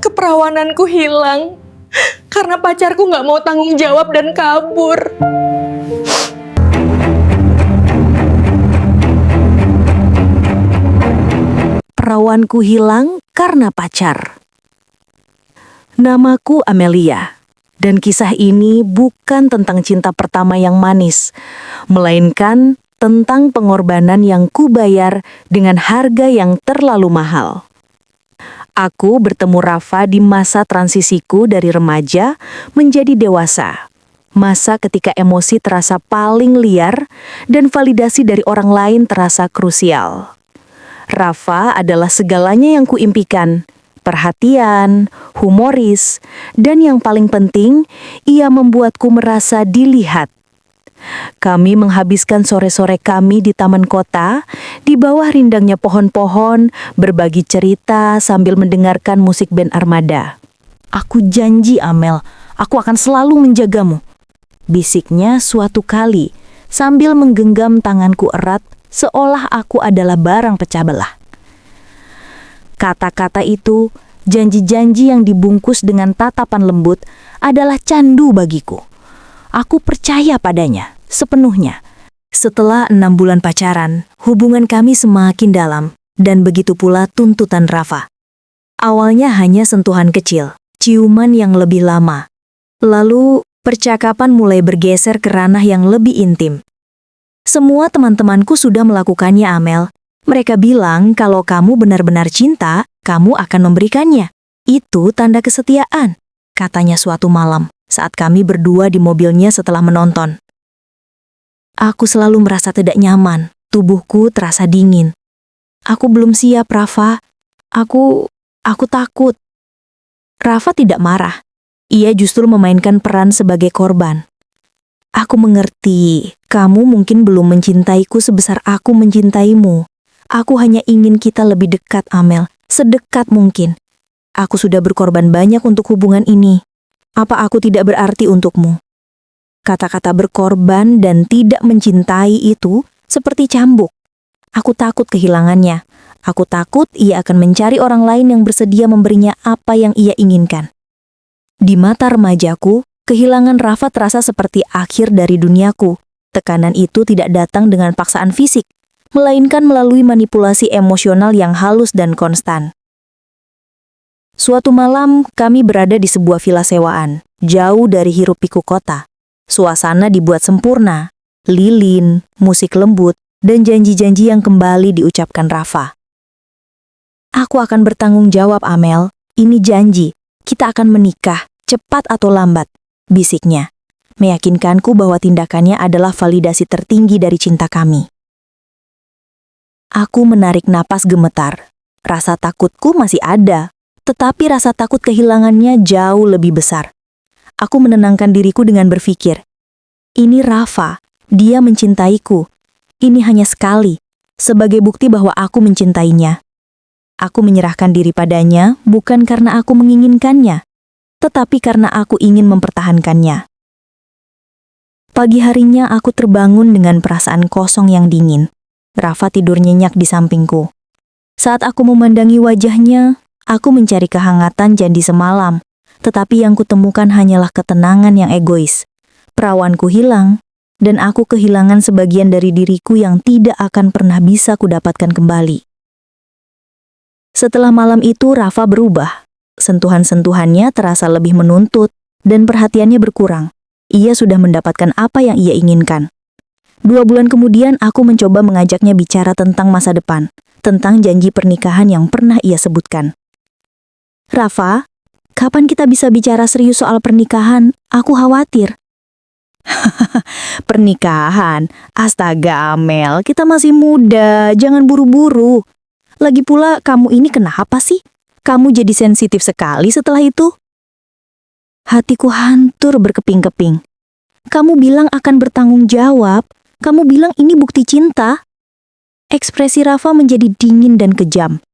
Keperawananku hilang karena pacarku nggak mau tanggung jawab dan kabur. Perawanku hilang karena pacar. Namaku Amelia, dan kisah ini bukan tentang cinta pertama yang manis, melainkan tentang pengorbanan yang kubayar dengan harga yang terlalu mahal. Aku bertemu Rafa di masa transisiku dari remaja menjadi dewasa. Masa ketika emosi terasa paling liar dan validasi dari orang lain terasa krusial. Rafa adalah segalanya yang kuimpikan. Perhatian, humoris, dan yang paling penting, ia membuatku merasa dilihat. Kami menghabiskan sore-sore kami di taman kota, di bawah rindangnya pohon-pohon, berbagi cerita sambil mendengarkan musik band Armada. "Aku janji, Amel, aku akan selalu menjagamu," bisiknya suatu kali, sambil menggenggam tanganku erat, seolah aku adalah barang pecah belah. Kata-kata itu, janji-janji yang dibungkus dengan tatapan lembut, adalah candu bagiku. Aku percaya padanya sepenuhnya. Setelah 6 bulan pacaran, hubungan kami semakin dalam, dan begitu pula tuntutan Rafa. Awalnya hanya sentuhan kecil, ciuman yang lebih lama. Lalu, percakapan mulai bergeser ke ranah yang lebih intim. Semua teman-temanku sudah melakukannya, Amel. Mereka bilang kalau kamu benar-benar cinta, kamu akan memberikannya. Itu tanda kesetiaan, katanya suatu malam saat kami berdua di mobilnya setelah menonton. Aku selalu merasa tidak nyaman, tubuhku terasa dingin. Aku belum siap, Rafa. Aku takut. Rafa tidak marah. Ia justru memainkan peran sebagai korban. Aku mengerti, kamu mungkin belum mencintaiku sebesar aku mencintaimu. Aku hanya ingin kita lebih dekat, Amel. Sedekat mungkin. Aku sudah berkorban banyak untuk hubungan ini. Apa aku tidak berarti untukmu? Kata-kata berkorban dan tidak mencintai itu seperti cambuk. Aku takut kehilangannya. Aku takut ia akan mencari orang lain yang bersedia memberinya apa yang ia inginkan. Di mata remajaku, kehilangan Rafa terasa seperti akhir dari duniaku. Tekanan itu tidak datang dengan paksaan fisik, melainkan melalui manipulasi emosional yang halus dan konstan. Suatu malam, kami berada di sebuah villa sewaan, jauh dari hiruk-pikuk kota. Suasana dibuat sempurna, lilin, musik lembut, dan janji-janji yang kembali diucapkan Rafa. "Aku akan bertanggung jawab, Amel. Ini janji, kita akan menikah, cepat atau lambat," bisiknya, meyakinkanku bahwa tindakannya adalah validasi tertinggi dari cinta kami. Aku menarik napas gemetar. Rasa takutku masih ada, tetapi rasa takut kehilangannya jauh lebih besar. Aku menenangkan diriku dengan berpikir, ini Rafa, dia mencintaiku. Ini hanya sekali, sebagai bukti bahwa aku mencintainya. Aku menyerahkan diri padanya bukan karena aku menginginkannya, tetapi karena aku ingin mempertahankannya. Pagi harinya aku terbangun dengan perasaan kosong yang dingin. Rafa tidur nyenyak di sampingku. Saat aku memandangi wajahnya, aku mencari kehangatan janji semalam. Tetapi yang kutemukan hanyalah ketenangan yang egois. Perawanku hilang, dan aku kehilangan sebagian dari diriku yang tidak akan pernah bisa kudapatkan kembali. Setelah malam itu, Rafa berubah. Sentuhan-sentuhannya terasa lebih menuntut, dan perhatiannya berkurang. Ia sudah mendapatkan apa yang ia inginkan. 2 bulan kemudian, aku mencoba mengajaknya bicara tentang masa depan, tentang janji pernikahan yang pernah ia sebutkan. "Rafa, kapan kita bisa bicara serius soal pernikahan? Aku khawatir." "Pernikahan? Astaga, Amel, kita masih muda, jangan buru-buru. Lagi pula, kamu ini kenapa sih? Kamu jadi sensitif sekali setelah itu?" Hatiku hancur berkeping-keping. "Kamu bilang akan bertanggung jawab. Kamu bilang ini bukti cinta." Ekspresi Rafa menjadi dingin dan kejam.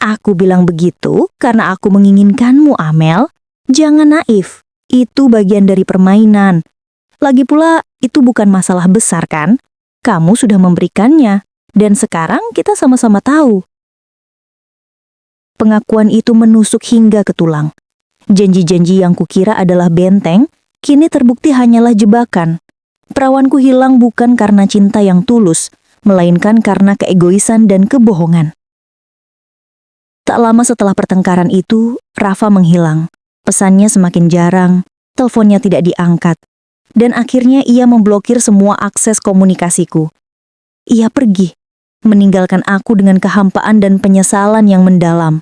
"Aku bilang begitu karena aku menginginkanmu, Amel. Jangan naif. Itu bagian dari permainan. Lagi pula, itu bukan masalah besar kan? Kamu sudah memberikannya, dan sekarang kita sama-sama tahu." Pengakuan itu menusuk hingga ke tulang. Janji-janji yang kukira adalah benteng, kini terbukti hanyalah jebakan. Perawanku hilang bukan karena cinta yang tulus, melainkan karena keegoisan dan kebohongan. Tak lama setelah pertengkaran itu, Rafa menghilang. Pesannya semakin jarang, teleponnya tidak diangkat. Dan akhirnya ia memblokir semua akses komunikasiku. Ia pergi, meninggalkan aku dengan kehampaan dan penyesalan yang mendalam.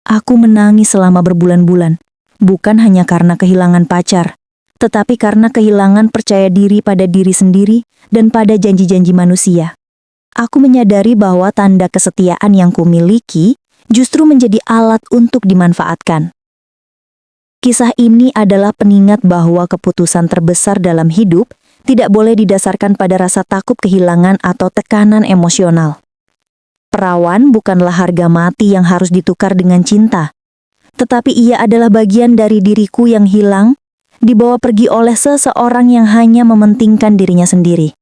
Aku menangis selama berbulan-bulan, bukan hanya karena kehilangan pacar, tetapi karena kehilangan percaya diri pada diri sendiri dan pada janji-janji manusia. Aku menyadari bahwa tanda kesetiaan yang kumiliki justru menjadi alat untuk dimanfaatkan. Kisah ini adalah pengingat bahwa keputusan terbesar dalam hidup tidak boleh didasarkan pada rasa takut kehilangan atau tekanan emosional. Perawan bukanlah harga mati yang harus ditukar dengan cinta, tetapi ia adalah bagian dari diriku yang hilang, dibawa pergi oleh seseorang yang hanya mementingkan dirinya sendiri.